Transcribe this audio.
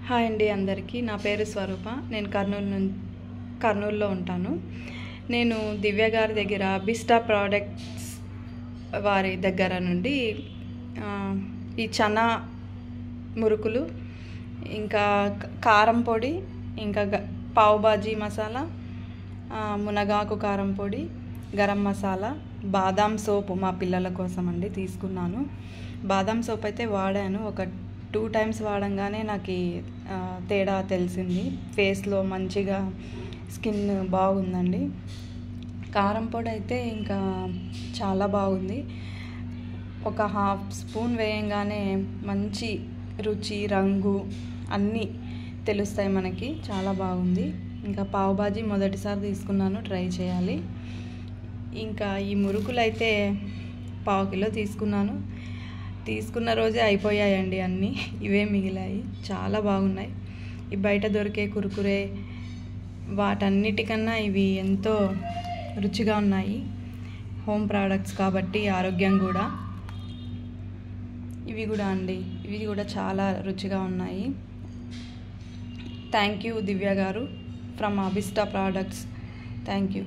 Hi అండి అందరికీ. నా పేరు స్వరూప. నేను కర్నూలులో ఉంటాను. నేను దివ్య గారి దగ్గర బిస్టా ప్రోడక్ట్స్ వారి దగ్గర నుండి ఈ చనా మురుకులు, ఇంకా కారం పొడి, ఇంకా పావు బాజీ మసాలా, మునగాకు కారం పొడి, గరం మసాలా, బాదాం సోపు మా పిల్లల కోసం అండి తీసుకున్నాను. బాదాం సోప్ అయితే వాడాను. ఒక 2 టైమ్స్ వాడంగానే నాకు తేడా తెలిసింది. ఫేస్లో మంచిగా స్కిన్ బాగుందండి. కారం పొడి అయితే ఇంకా చాలా బాగుంది. ఒక 1/2 స్పూన్ వేయంగానే మంచి రుచి, రంగు అన్నీ తెలుస్తాయి మనకి. చాలా బాగుంది. ఇంకా పావు బాజీ మొదటిసారి తీసుకున్నాను, ట్రై చేయాలి. ఇంకా ఈ మురుకులు అయితే 1/2 కిలో తీసుకున్నాను. తీసుకున్న రోజే అయిపోయాయండి అన్నీ. ఇవే మిగిలాయి. చాలా బాగున్నాయి. ఈ బయట దొరికే కురుకురే వాటన్నిటికన్నా ఇవి ఎంతో రుచిగా ఉన్నాయి. హోమ్ ప్రోడక్ట్స్ కాబట్టి ఆరోగ్యం కూడా. ఇవి కూడా చాలా రుచిగా ఉన్నాయి. థ్యాంక్ యూ దివ్య గారు ఫ్రమ్ అబిస్టా ప్రోడక్ట్స్. Thank you.